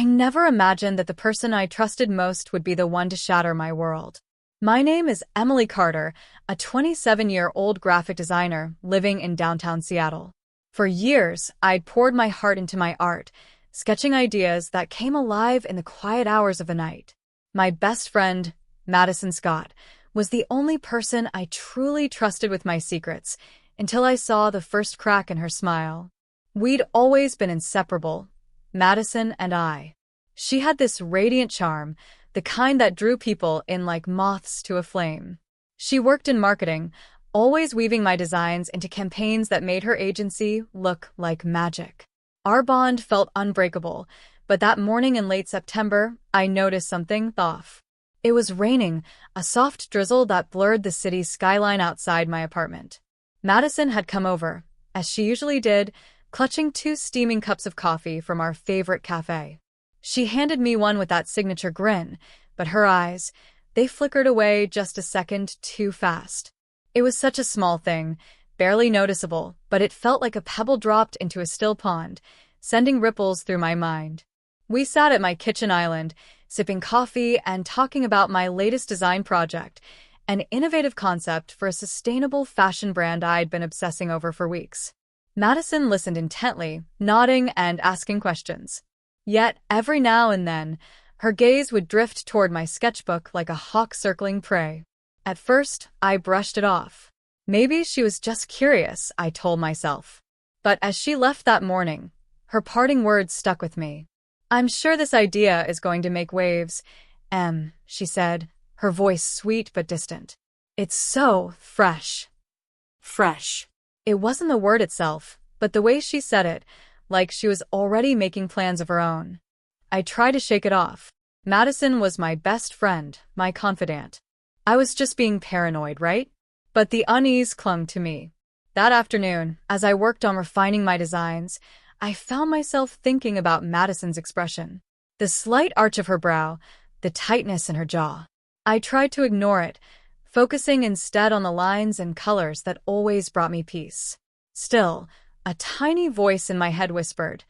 I never imagined that the person I trusted most would be the one to shatter my world. My name is Emily Carter, a 27-year-old graphic designer living in downtown Seattle. For years, I'd poured my heart into my art, sketching ideas that came alive in the quiet hours of the night. My best friend, Madison Scott, was the only person I truly trusted with my secrets, until I saw the first crack in her smile. We'd always been inseparable, Madison and I. She had this radiant charm, the kind that drew people in like moths to a flame. She worked in marketing, always weaving my designs into campaigns that made her agency look like magic. Our bond felt unbreakable, but that morning in late September, I noticed something off. It was raining, a soft drizzle that blurred the city's skyline outside my apartment. Madison had come over, as she usually did, clutching 2 steaming cups of coffee from our favorite cafe. She handed me one with that signature grin, but her eyes, they flickered away just a second too fast. It was such a small thing, barely noticeable, but it felt like a pebble dropped into a still pond, sending ripples through my mind. We sat at my kitchen island, sipping coffee and talking about my latest design project, an innovative concept for a sustainable fashion brand I'd been obsessing over for weeks. Madison listened intently, nodding and asking questions. Yet, every now and then, her gaze would drift toward my sketchbook like a hawk circling prey. At first, I brushed it off. Maybe she was just curious, I told myself. But as she left that morning, her parting words stuck with me. "I'm sure this idea is going to make waves, Em," she said, her voice sweet but distant. "It's so fresh." Fresh. It wasn't the word itself, but the way she said it, like she was already making plans of her own. I tried to shake it off. Madison was my best friend, my confidant. I was just being paranoid, right? But the unease clung to me. That afternoon, as I worked on refining my designs, I found myself thinking about Madison's expression. The slight arch of her brow, the tightness in her jaw. I tried to ignore it, focusing instead on the lines and colors that always brought me peace. Still, a tiny voice in my head whispered,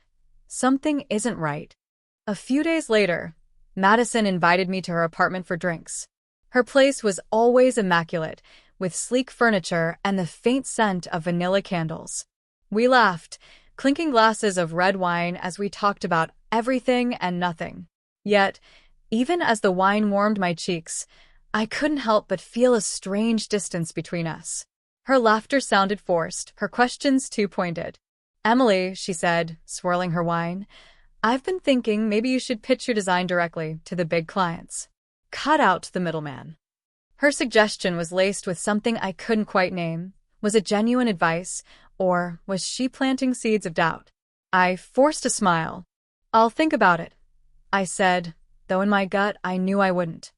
"Something isn't right." A few days later, Madison invited me to her apartment for drinks. Her place was always immaculate, with sleek furniture and the faint scent of vanilla candles. We laughed, clinking glasses of red wine as we talked about everything and nothing. Yet, even as the wine warmed my cheeks, I couldn't help but feel a strange distance between us. Her laughter sounded forced, her questions too pointed. "Emily," she said, swirling her wine, "I've been thinking maybe you should pitch your design directly to the big clients. Cut out the middleman." Her suggestion was laced with something I couldn't quite name. Was it genuine advice, or was she planting seeds of doubt? I forced a smile. "I'll think about it," I said, though in my gut I knew I wouldn't.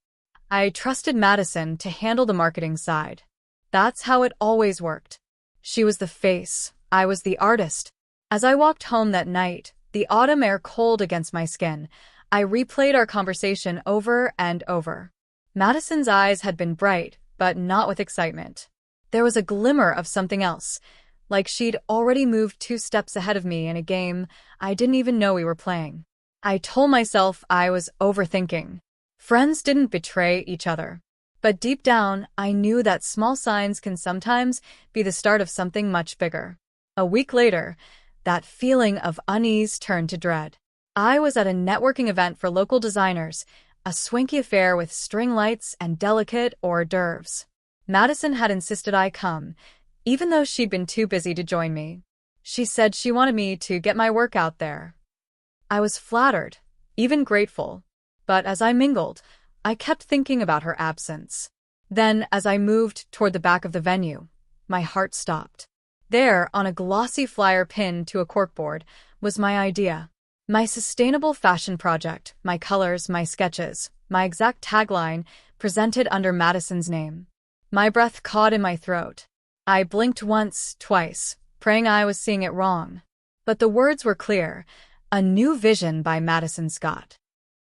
I trusted Madison to handle the marketing side. That's how it always worked. She was the face, I was the artist. As I walked home that night, the autumn air cold against my skin, I replayed our conversation over and over. Madison's eyes had been bright, but not with excitement. There was a glimmer of something else, like she'd already moved 2 steps ahead of me in a game I didn't even know we were playing. I told myself I was overthinking. Friends didn't betray each other. But deep down, I knew that small signs can sometimes be the start of something much bigger. A week later, that feeling of unease turned to dread. I was at a networking event for local designers, a swanky affair with string lights and delicate hors d'oeuvres. Madison had insisted I come, even though she'd been too busy to join me. She said she wanted me to get my work out there. I was flattered, even grateful. But as I mingled, I kept thinking about her absence. Then, as I moved toward the back of the venue, my heart stopped. There, on a glossy flyer pinned to a corkboard, was my idea. My sustainable fashion project, my colors, my sketches, my exact tagline, presented under Madison's name. My breath caught in my throat. I blinked once, twice, praying I was seeing it wrong. But the words were clear. A new vision by Madison Scott.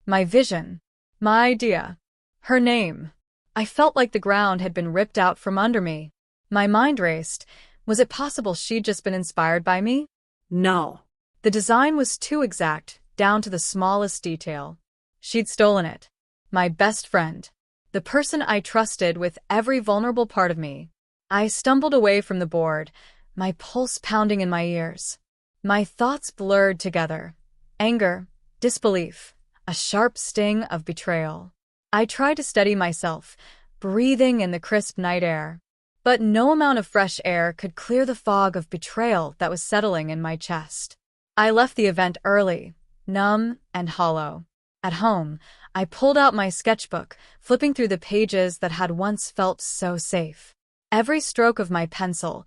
My vision. My idea. Her name. I felt like the ground had been ripped out from under me. My mind raced. Was it possible she'd just been inspired by me? No. The design was too exact, down to the smallest detail. She'd stolen it. My best friend. The person I trusted with every vulnerable part of me. I stumbled away from the board, my pulse pounding in my ears. My thoughts blurred together. Anger, disbelief, a sharp sting of betrayal. I tried to steady myself, breathing in the crisp night air. But no amount of fresh air could clear the fog of betrayal that was settling in my chest. I left the event early, numb and hollow. At home, I pulled out my sketchbook, flipping through the pages that had once felt so safe. Every stroke of my pencil,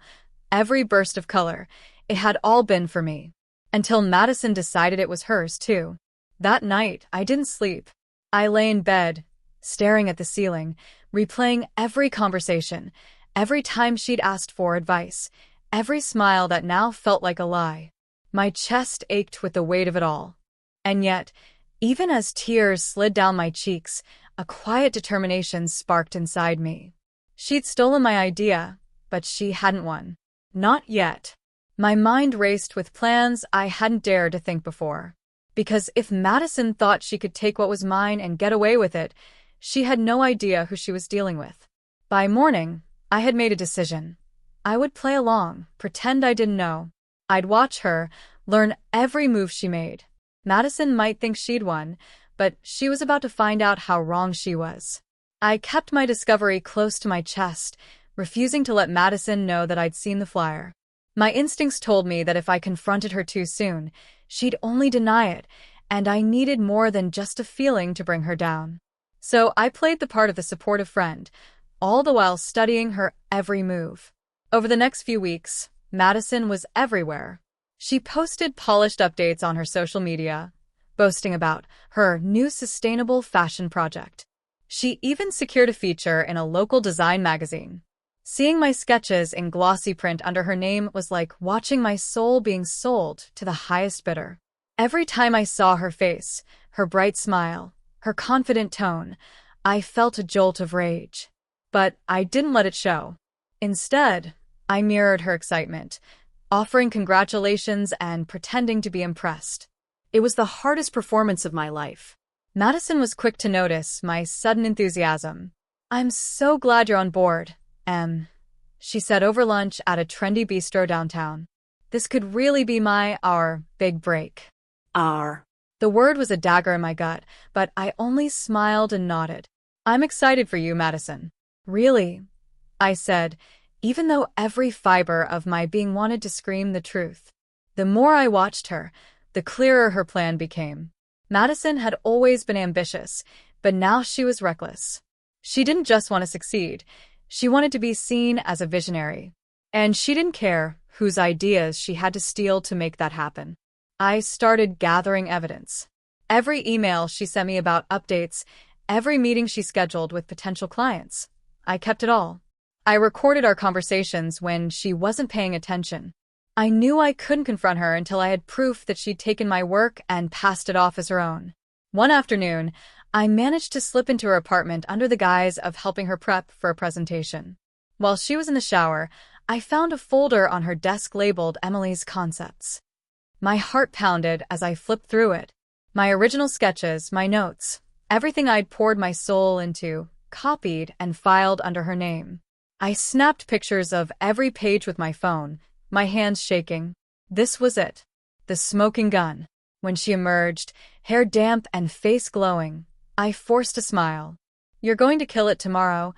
every burst of color, it had all been for me. Until Madison decided it was hers, too. That night, I didn't sleep. I lay in bed, staring at the ceiling, replaying every conversation, every time she'd asked for advice, every smile that now felt like a lie. My chest ached with the weight of it all. And yet, even as tears slid down my cheeks, a quiet determination sparked inside me. She'd stolen my idea, but she hadn't won. Not yet. My mind raced with plans I hadn't dared to think before. Because if Madison thought she could take what was mine and get away with it, she had no idea who she was dealing with. By morning, I had made a decision. I would play along, pretend I didn't know. I'd watch her, learn every move she made. Madison might think she'd won, but she was about to find out how wrong she was. I kept my discovery close to my chest, refusing to let Madison know that I'd seen the flyer. My instincts told me that if I confronted her too soon, she'd only deny it, and I needed more than just a feeling to bring her down. So I played the part of the supportive friend, all the while studying her every move. Over the next few weeks, Madison was everywhere. She posted polished updates on her social media, boasting about her new sustainable fashion project. She even secured a feature in a local design magazine. Seeing my sketches in glossy print under her name was like watching my soul being sold to the highest bidder. Every time I saw her face, her bright smile, her confident tone, I felt a jolt of rage. But I didn't let it show. Instead, I mirrored her excitement, offering congratulations and pretending to be impressed. It was the hardest performance of my life. Madison was quick to notice my sudden enthusiasm. "I'm so glad you're on board, Em," she said over lunch at a trendy bistro downtown. "This could really be our big break." Our. The word was a dagger in my gut, but I only smiled and nodded. "I'm excited for you, Madison." "Really?" I said, even though every fiber of my being wanted to scream the truth. The more I watched her, the clearer her plan became. Madison had always been ambitious, but now she was reckless. She didn't just want to succeed. She wanted to be seen as a visionary. And she didn't care whose ideas she had to steal to make that happen. I started gathering evidence. Every email she sent me about updates, every meeting she scheduled with potential clients. I kept it all. I recorded our conversations when she wasn't paying attention. I knew I couldn't confront her until I had proof that she'd taken my work and passed it off as her own. One afternoon, I managed to slip into her apartment under the guise of helping her prep for a presentation. While she was in the shower, I found a folder on her desk labeled Emily's Concepts. My heart pounded as I flipped through it. My original sketches, my notes, everything I'd poured my soul into, copied and filed under her name. I snapped pictures of every page with my phone, my hands shaking. This was it. The smoking gun. When she emerged, hair damp and face glowing, I forced a smile. "You're going to kill it tomorrow,"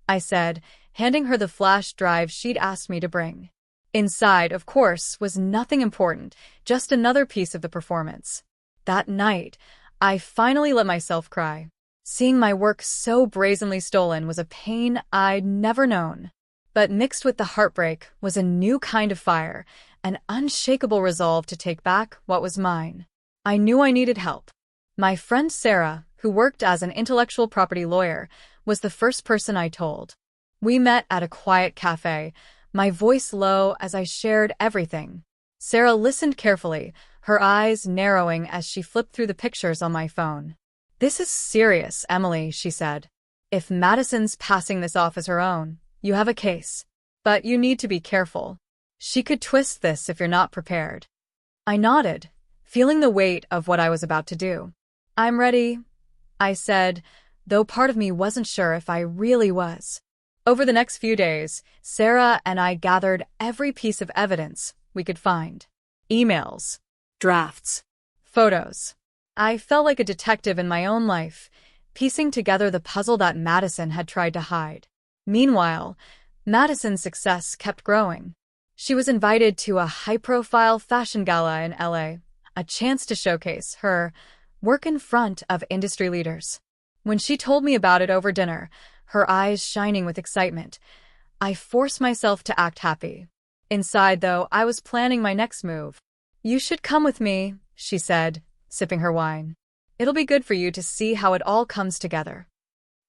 I said, handing her the flash drive she'd asked me to bring. Inside, of course, was nothing important, just another piece of the performance. That night, I finally let myself cry. Seeing my work so brazenly stolen was a pain I'd never known. But mixed with the heartbreak was a new kind of fire, an unshakable resolve to take back what was mine. I knew I needed help. My friend Sarah, who worked as an intellectual property lawyer, was the first person I told. We met at a quiet cafe, my voice low as I shared everything. Sarah listened carefully, her eyes narrowing as she flipped through the pictures on my phone. "This is serious, Emily," she said. "If Madison's passing this off as her own, you have a case. But you need to be careful. She could twist this if you're not prepared." I nodded, feeling the weight of what I was about to do. "I'm ready," I said, though part of me wasn't sure if I really was. Over the next few days, Sarah and I gathered every piece of evidence we could find. Emails, drafts, photos. I felt like a detective in my own life, piecing together the puzzle that Madison had tried to hide. Meanwhile, Madison's success kept growing. She was invited to a high-profile fashion gala in LA, a chance to showcase her work in front of industry leaders. When she told me about it over dinner, her eyes shining with excitement, I forced myself to act happy. Inside, though, I was planning my next move. "You should come with me," she said, sipping her wine. "It'll be good for you to see how it all comes together."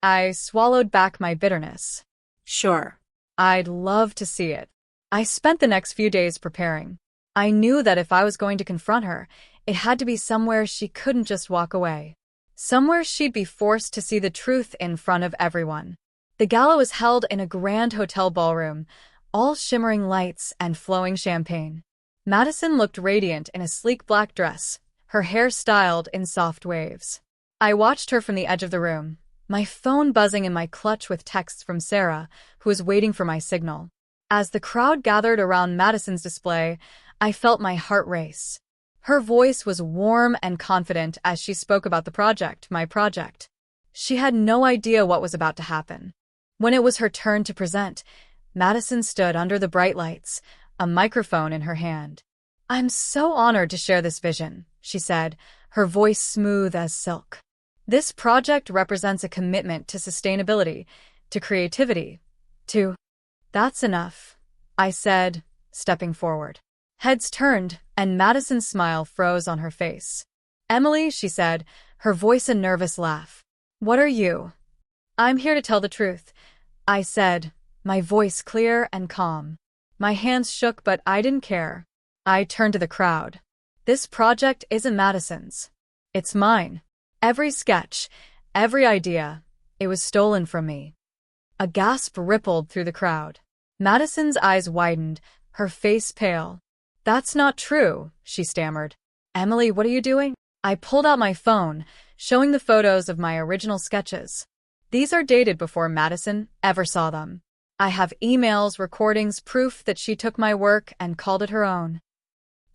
I swallowed back my bitterness. Sure, I'd love to see it. I spent the next few days preparing. I knew that if I was going to confront her, it had to be somewhere she couldn't just walk away. Somewhere she'd be forced to see the truth in front of everyone. The gala was held in a grand hotel ballroom, all shimmering lights and flowing champagne. Madison looked radiant in a sleek black dress, her hair styled in soft waves. I watched her from the edge of the room, my phone buzzing in my clutch with texts from Sarah, who was waiting for my signal. As the crowd gathered around Madison's display, I felt my heart race. Her voice was warm and confident as she spoke about the project, my project. She had no idea what was about to happen. When it was her turn to present, Madison stood under the bright lights, a microphone in her hand. "I'm so honored to share this vision," she said, her voice smooth as silk. "This project represents a commitment to sustainability, to creativity, to—" "That's enough," I said, stepping forward. Heads turned, and Madison's smile froze on her face. "Emily," she said, her voice a nervous laugh. "What are you?" "I'm here to tell the truth," I said, my voice clear and calm. My hands shook, but I didn't care. I turned to the crowd. "This project isn't Madison's. It's mine. Every sketch, every idea, it was stolen from me." A gasp rippled through the crowd. Madison's eyes widened, her face pale. "That's not true," she stammered. "Emily, what are you doing?" I pulled out my phone, showing the photos of my original sketches. "These are dated before Madison ever saw them. I have emails, recordings, proof that she took my work and called it her own."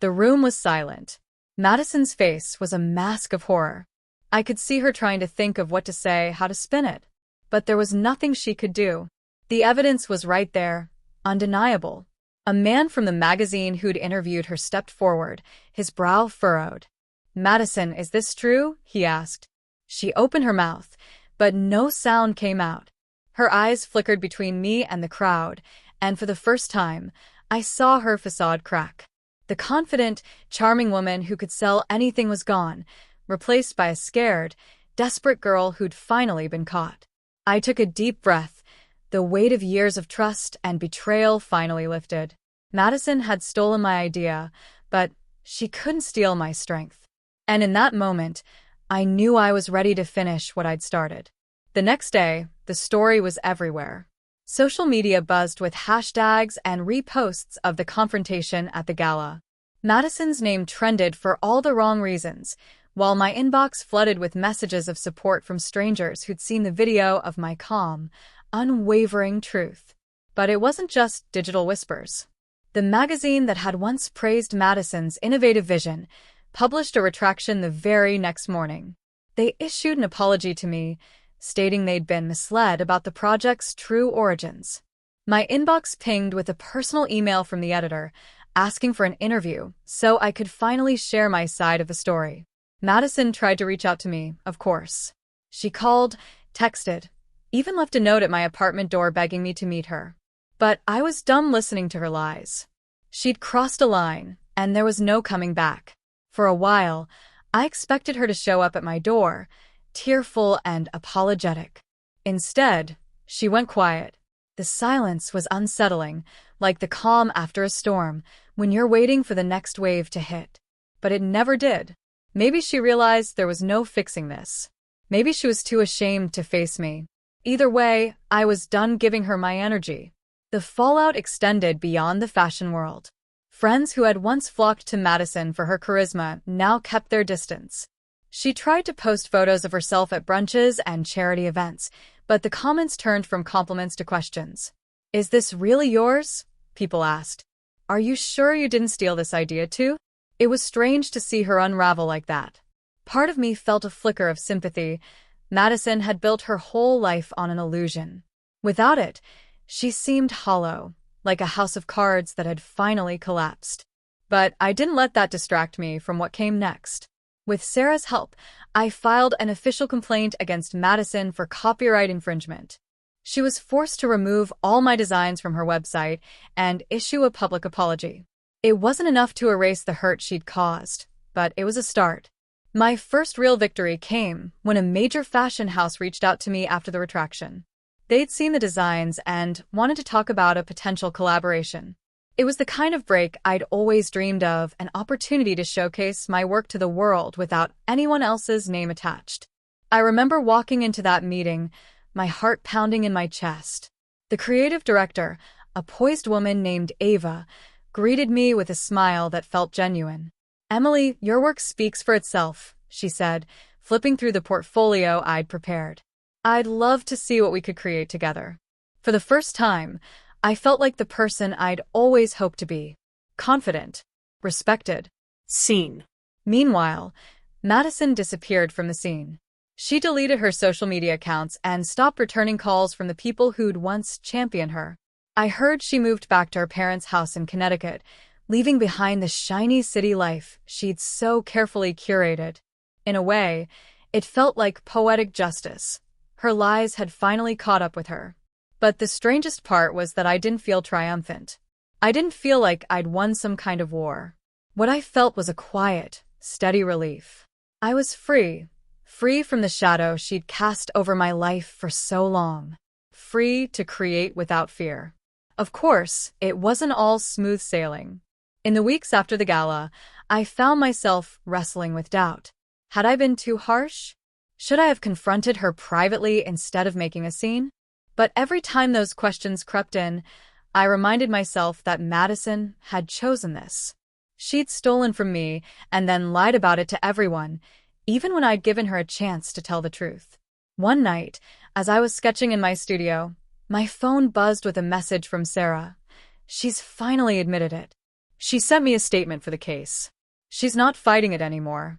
The room was silent. Madison's face was a mask of horror. I could see her trying to think of what to say, how to spin it. But there was nothing she could do. The evidence was right there, undeniable. A man from the magazine who'd interviewed her stepped forward, his brow furrowed. "Madison, is this true?" he asked. She opened her mouth, but no sound came out. Her eyes flickered between me and the crowd, and for the first time, I saw her facade crack. The confident, charming woman who could sell anything was gone, replaced by a scared, desperate girl who'd finally been caught. I took a deep breath. The weight of years of trust and betrayal finally lifted. Madison had stolen my idea, but she couldn't steal my strength. And in that moment, I knew I was ready to finish what I'd started. The next day, the story was everywhere. Social media buzzed with hashtags and reposts of the confrontation at the gala. Madison's name trended for all the wrong reasons, while my inbox flooded with messages of support from strangers who'd seen the video of my calm, unwavering truth. But it wasn't just digital whispers. The magazine that had once praised Madison's innovative vision published a retraction the very next morning. They issued an apology to me, stating they'd been misled about the project's true origins. My inbox pinged with a personal email from the editor, asking for an interview so I could finally share my side of the story. Madison tried to reach out to me, of course. She called, texted, even left a note at my apartment door begging me to meet her. But I was done listening to her lies. She'd crossed a line, and there was no coming back. For a while, I expected her to show up at my door, tearful and apologetic. Instead, she went quiet. The silence was unsettling, like the calm after a storm, when you're waiting for the next wave to hit. But it never did. Maybe she realized there was no fixing this. Maybe she was too ashamed to face me. Either way, I was done giving her my energy. The fallout extended beyond the fashion world. Friends who had once flocked to Madison for her charisma now kept their distance. She tried to post photos of herself at brunches and charity events, but the comments turned from compliments to questions. "Is this really yours?" people asked. "Are you sure you didn't steal this idea too?" It was strange to see her unravel like that. Part of me felt a flicker of sympathy. Madison had built her whole life on an illusion. Without it, she seemed hollow, like a house of cards that had finally collapsed. But I didn't let that distract me from what came next. With Sarah's help, I filed an official complaint against Madison for copyright infringement. She was forced to remove all my designs from her website and issue a public apology. It wasn't enough to erase the hurt she'd caused, but it was a start. My first real victory came when a major fashion house reached out to me after the retraction. They'd seen the designs and wanted to talk about a potential collaboration. It was the kind of break I'd always dreamed of, an opportunity to showcase my work to the world without anyone else's name attached. I remember walking into that meeting, my heart pounding in my chest. The creative director, a poised woman named Ava, greeted me with a smile that felt genuine. "Emily, your work speaks for itself," she said, flipping through the portfolio I'd prepared. "I'd love to see what we could create together." For the first time, I felt like the person I'd always hoped to be. Confident. Respected. Scene. Meanwhile, Madison disappeared from the scene. She deleted her social media accounts and stopped returning calls from the people who'd once championed her. I heard she moved back to her parents' house in Connecticut, leaving behind the shiny city life she'd so carefully curated. In a way, it felt like poetic justice. Her lies had finally caught up with her. But the strangest part was that I didn't feel triumphant. I didn't feel like I'd won some kind of war. What I felt was a quiet, steady relief. I was free from the shadow she'd cast over my life for so long. Free to create without fear. Of course, it wasn't all smooth sailing. In the weeks after the gala, I found myself wrestling with doubt. Had I been too harsh? Should I have confronted her privately instead of making a scene? But every time those questions crept in, I reminded myself that Madison had chosen this. She'd stolen from me and then lied about it to everyone, even when I'd given her a chance to tell the truth. One night, as I was sketching in my studio, my phone buzzed with a message from Sarah. She's finally admitted it. She sent me a statement for the case. She's not fighting it anymore.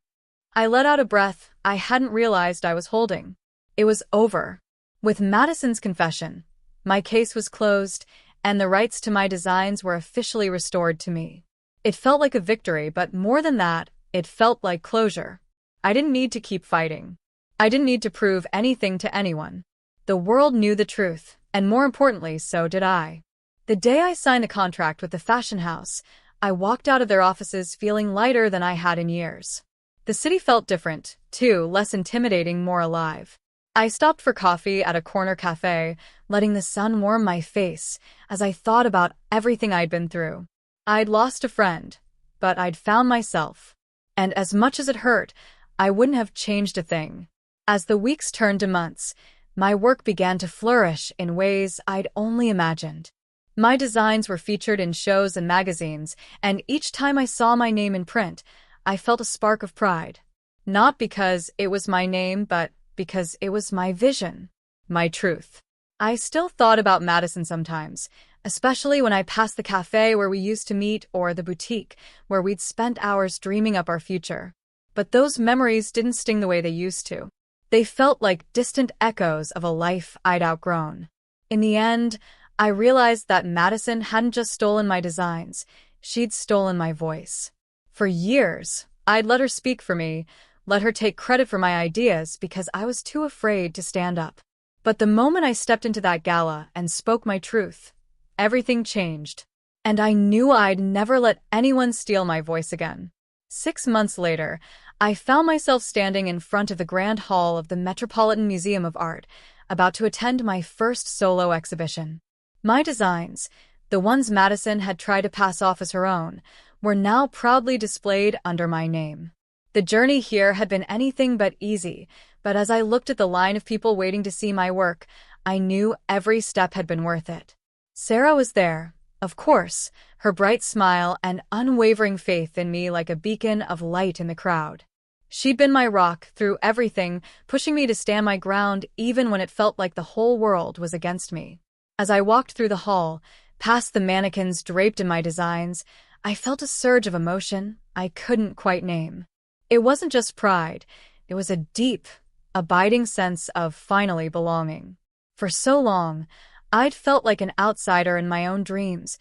I let out a breath I hadn't realized I was holding. It was over. With Madison's confession, my case was closed, and the rights to my designs were officially restored to me. It felt like a victory, but more than that, it felt like closure. I didn't need to keep fighting. I didn't need to prove anything to anyone. The world knew the truth, and more importantly, so did I. The day I signed the contract with the fashion house, I walked out of their offices feeling lighter than I had in years. The city felt different, too, less intimidating, more alive. I stopped for coffee at a corner cafe, letting the sun warm my face as I thought about everything I'd been through. I'd lost a friend, but I'd found myself. And as much as it hurt, I wouldn't have changed a thing. As the weeks turned to months, my work began to flourish in ways I'd only imagined. My designs were featured in shows and magazines, and each time I saw my name in print, I felt a spark of pride. Not because it was my name, but because it was my vision, my truth. I still thought about Madison sometimes, especially when I passed the cafe where we used to meet or the boutique where we'd spent hours dreaming up our future. But those memories didn't sting the way they used to. They felt like distant echoes of a life I'd outgrown. In the end, I realized that Madison hadn't just stolen my designs, she'd stolen my voice. For years, I'd let her speak for me, let her take credit for my ideas because I was too afraid to stand up. But the moment I stepped into that gala and spoke my truth, everything changed. And I knew I'd never let anyone steal my voice again. 6 months later, I found myself standing in front of the Grand Hall of the Metropolitan Museum of Art, about to attend my first solo exhibition. My designs, the ones Madison had tried to pass off as her own, were now proudly displayed under my name. The journey here had been anything but easy, but as I looked at the line of people waiting to see my work, I knew every step had been worth it. Sarah was there, Of course, her bright smile and unwavering faith in me like a beacon of light in the crowd. She'd been my rock through everything, pushing me to stand my ground even when it felt like the whole world was against me. As I walked through the hall, past the mannequins draped in my designs, I felt a surge of emotion I couldn't quite name. It wasn't just pride, it was a deep, abiding sense of finally belonging. For so long, I'd felt like an outsider in my own dreams,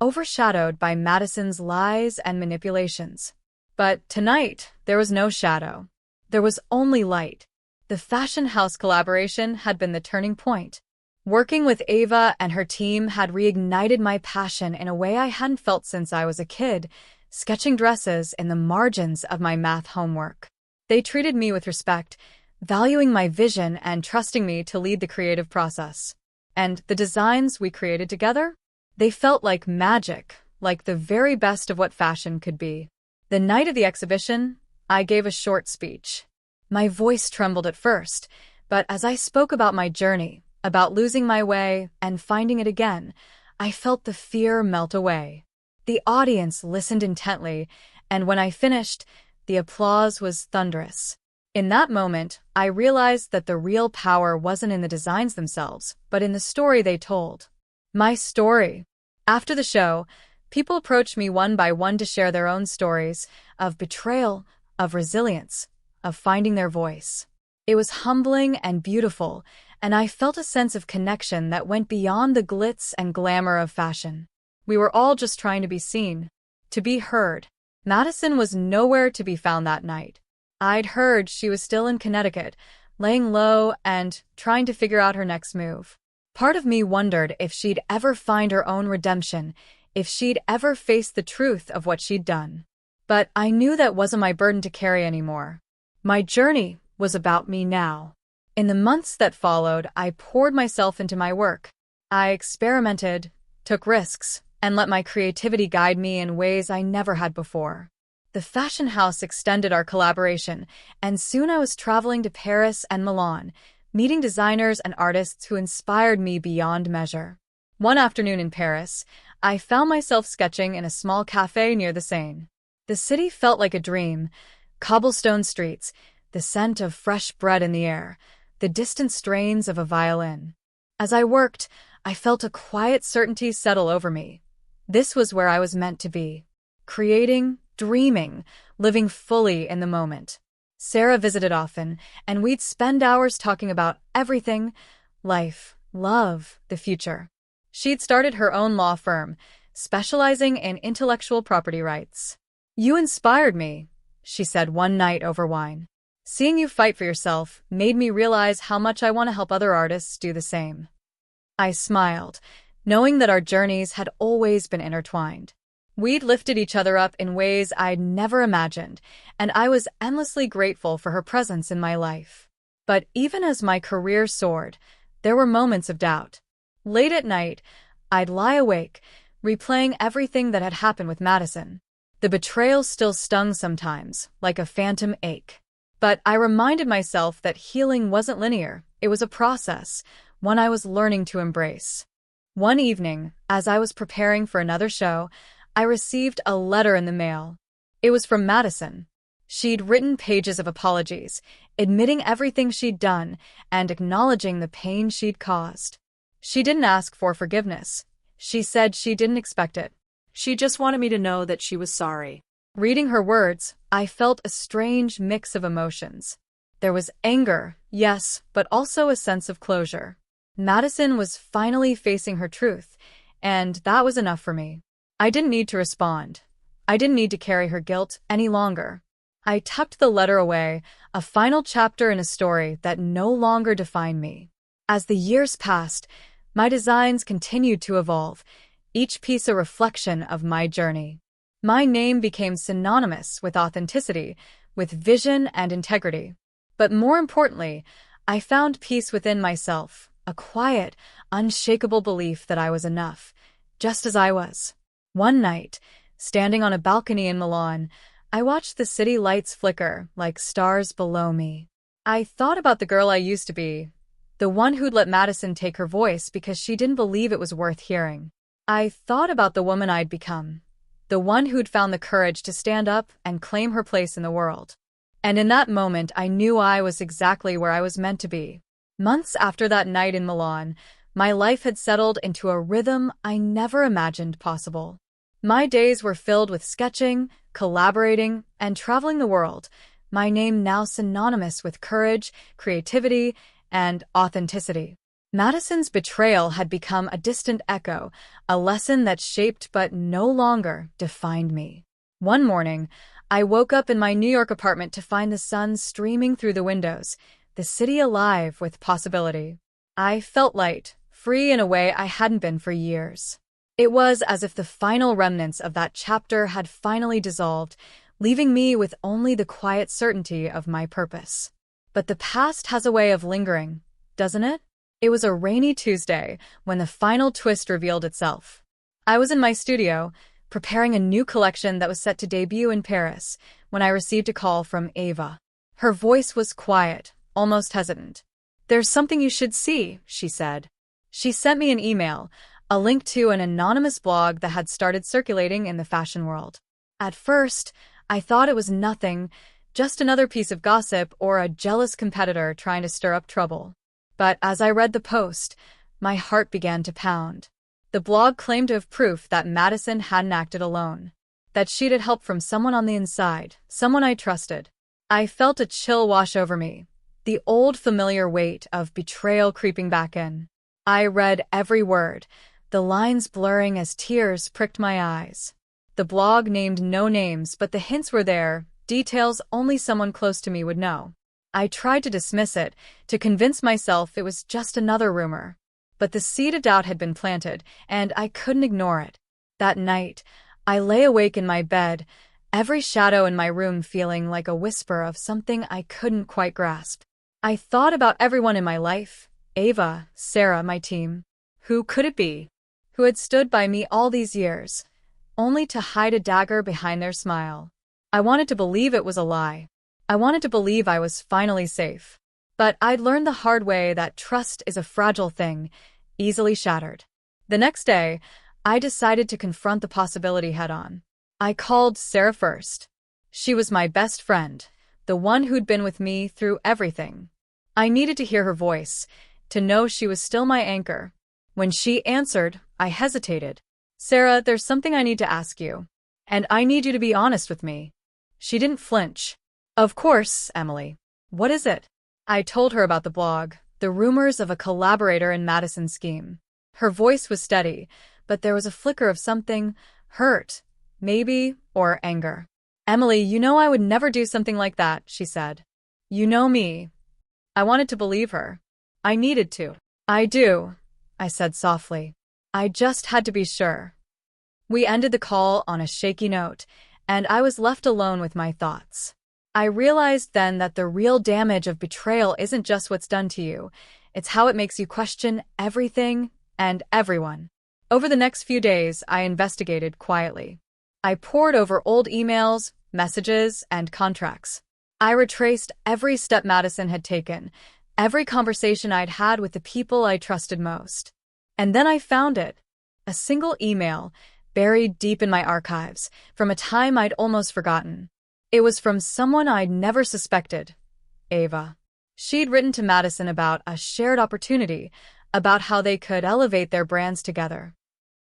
overshadowed by Madison's lies and manipulations. But tonight, there was no shadow. There was only light. The fashion house collaboration had been the turning point. Working with Ava and her team had reignited my passion in a way I hadn't felt since I was a kid, sketching dresses in the margins of my math homework. They treated me with respect, valuing my vision and trusting me to lead the creative process. And the designs we created together? They felt like magic, like the very best of what fashion could be. The night of the exhibition, I gave a short speech. My voice trembled at first, but as I spoke about my journey, about losing my way and finding it again, I felt the fear melt away. The audience listened intently, and when I finished, the applause was thunderous. In that moment, I realized that the real power wasn't in the designs themselves, but in the story they told. My story. After the show, people approached me one by one to share their own stories of betrayal, of resilience, of finding their voice. It was humbling and beautiful, and I felt a sense of connection that went beyond the glitz and glamour of fashion. We were all just trying to be seen, to be heard. Madison was nowhere to be found that night. I'd heard she was still in Connecticut, laying low and trying to figure out her next move. Part of me wondered if she'd ever find her own redemption, if she'd ever face the truth of what she'd done. But I knew that wasn't my burden to carry anymore. My journey was about me now. In the months that followed, I poured myself into my work. I experimented, took risks, and let my creativity guide me in ways I never had before. The fashion house extended our collaboration, and soon I was traveling to Paris and Milan, meeting designers and artists who inspired me beyond measure. One afternoon in Paris, I found myself sketching in a small cafe near the Seine. The city felt like a dream: cobblestone streets, the scent of fresh bread in the air, the distant strains of a violin. As I worked, I felt a quiet certainty settle over me. This was where I was meant to be. Creating, dreaming, living fully in the moment. Sarah visited often, and we'd spend hours talking about everything: life, love, the future. She'd started her own law firm, specializing in intellectual property rights. "You inspired me," she said one night over wine. "Seeing you fight for yourself made me realize how much I want to help other artists do the same." I smiled, knowing that our journeys had always been intertwined. We'd lifted each other up in ways I'd never imagined, and I was endlessly grateful for her presence in my life. But even as my career soared, there were moments of doubt. Late at night, I'd lie awake, replaying everything that had happened with Madison. The betrayal still stung sometimes, like a phantom ache. But I reminded myself that healing wasn't linear. It was a process, one I was learning to embrace. One evening, as I was preparing for another show, I received a letter in the mail. It was from Madison. She'd written pages of apologies, admitting everything she'd done and acknowledging the pain she'd caused. She didn't ask for forgiveness. She said she didn't expect it. She just wanted me to know that she was sorry. Reading her words, I felt a strange mix of emotions. There was anger, yes, but also a sense of closure. Madison was finally facing her truth, and that was enough for me. I didn't need to respond. I didn't need to carry her guilt any longer. I tucked the letter away, a final chapter in a story that no longer defined me. As the years passed, my designs continued to evolve, each piece a reflection of my journey. My name became synonymous with authenticity, with vision and integrity. But more importantly, I found peace within myself, a quiet, unshakable belief that I was enough, just as I was. One night, standing on a balcony in Milan, I watched the city lights flicker like stars below me. I thought about the girl I used to be, the one who'd let Madison take her voice because she didn't believe it was worth hearing. I thought about the woman I'd become, the one who'd found the courage to stand up and claim her place in the world. And in that moment, I knew I was exactly where I was meant to be. Months after that night in Milan, my life had settled into a rhythm I never imagined possible. My days were filled with sketching, collaborating, and traveling the world, my name now synonymous with courage, creativity, and authenticity. Madison's betrayal had become a distant echo, a lesson that shaped but no longer defined me. One morning, I woke up in my New York apartment to find the sun streaming through the windows, the city alive with possibility. I felt light, free in a way I hadn't been for years. It was as if the final remnants of that chapter had finally dissolved, leaving me with only the quiet certainty of my purpose. But the past has a way of lingering, doesn't it? It was a rainy Tuesday when the final twist revealed itself. I was in my studio, preparing a new collection that was set to debut in Paris, when I received a call from Ava. Her voice was quiet, almost hesitant. "There's something you should see," she said. She sent me an email, a link to an anonymous blog that had started circulating in the fashion world. At first, I thought it was nothing, just another piece of gossip or a jealous competitor trying to stir up trouble. But as I read the post, my heart began to pound. The blog claimed to have proof that Madison hadn't acted alone, that she'd had help from someone on the inside, someone I trusted. I felt a chill wash over me, the old familiar weight of betrayal creeping back in. I read every word, the lines blurring as tears pricked my eyes. The blog named no names, but the hints were there, details only someone close to me would know. I tried to dismiss it, to convince myself it was just another rumor. But the seed of doubt had been planted, and I couldn't ignore it. That night, I lay awake in my bed, every shadow in my room feeling like a whisper of something I couldn't quite grasp. I thought about everyone in my life, Ava, Sarah, my team. Who could it be? Who had stood by me all these years, only to hide a dagger behind their smile. I wanted to believe it was a lie. I wanted to believe I was finally safe. But I'd learned the hard way that trust is a fragile thing, easily shattered. The next day, I decided to confront the possibility head-on. I called Sarah first. She was my best friend, the one who'd been with me through everything. I needed to hear her voice, to know she was still my anchor. When she answered, I hesitated. "Sarah, there's something I need to ask you. And I need you to be honest with me." She didn't flinch. "Of course, Emily. What is it?" I told her about the blog, the rumors of a collaborator in Madison's scheme. Her voice was steady, but there was a flicker of something, hurt, maybe, or anger. "Emily, you know I would never do something like that," she said. "You know me." I wanted to believe her. I needed to. "I do," I said softly. "I just had to be sure." We ended the call on a shaky note, and I was left alone with my thoughts. I realized then that the real damage of betrayal isn't just what's done to you, it's how it makes you question everything and everyone. Over the next few days, I investigated quietly. I pored over old emails, messages, and contracts. I retraced every step Madison had taken, every conversation I'd had with the people I trusted most. And then I found it. A single email, buried deep in my archives, from a time I'd almost forgotten. It was from someone I'd never suspected, Ava. She'd written to Madison about a shared opportunity, about how they could elevate their brands together.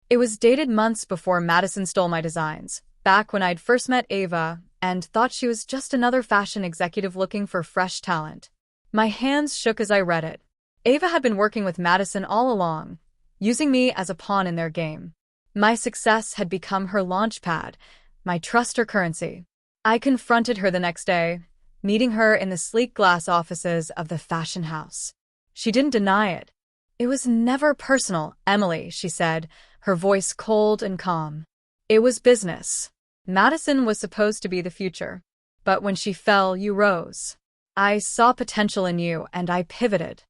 It was dated months before Madison stole my designs, back when I'd first met Ava and thought she was just another fashion executive looking for fresh talent. My hands shook as I read it. Ava had been working with Madison all along, using me as a pawn in their game. My success had become her launch pad, my trust her currency. I confronted her the next day, meeting her in the sleek glass offices of the fashion house. She didn't deny it. "It was never personal, Emily," she said, her voice cold and calm. "It was business. Madison was supposed to be the future. But when she fell, you rose. I saw potential in you, and I pivoted."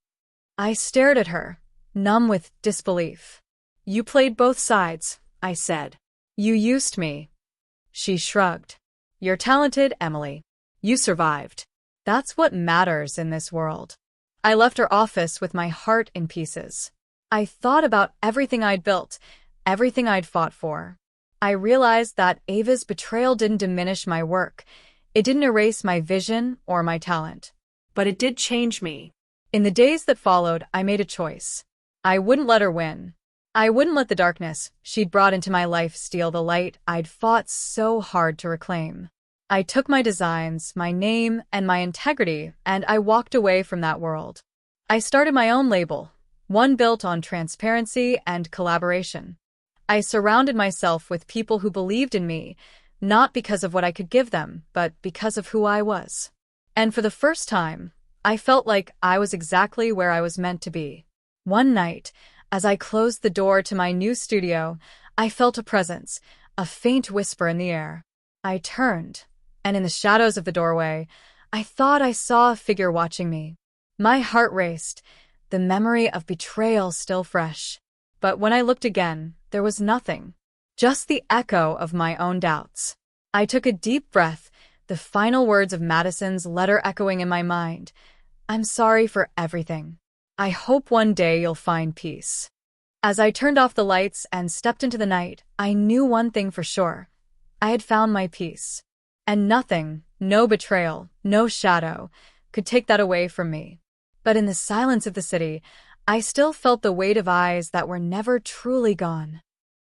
I stared at her, numb with disbelief. "You played both sides," I said. "You used me." She shrugged. "You're talented, Emily. You survived. That's what matters in this world." I left her office with my heart in pieces. I thought about everything I'd built, everything I'd fought for. I realized that Ava's betrayal didn't diminish my work. It didn't erase my vision or my talent. But it did change me. In the days that followed, I made a choice. I wouldn't let her win. I wouldn't let the darkness she'd brought into my life steal the light I'd fought so hard to reclaim. I took my designs, my name, and my integrity, and I walked away from that world. I started my own label, one built on transparency and collaboration. I surrounded myself with people who believed in me, not because of what I could give them, but because of who I was. And for the first time, I felt like I was exactly where I was meant to be. One night, as I closed the door to my new studio, I felt a presence, a faint whisper in the air. I turned, and in the shadows of the doorway, I thought I saw a figure watching me. My heart raced, the memory of betrayal still fresh. But when I looked again, there was nothing, just the echo of my own doubts. I took a deep breath, the final words of Madison's letter echoing in my mind. "I'm sorry for everything. I hope one day you'll find peace." As I turned off the lights and stepped into the night, I knew one thing for sure. I had found my peace. And nothing, no betrayal, no shadow, could take that away from me. But in the silence of the city, I still felt the weight of eyes that were never truly gone.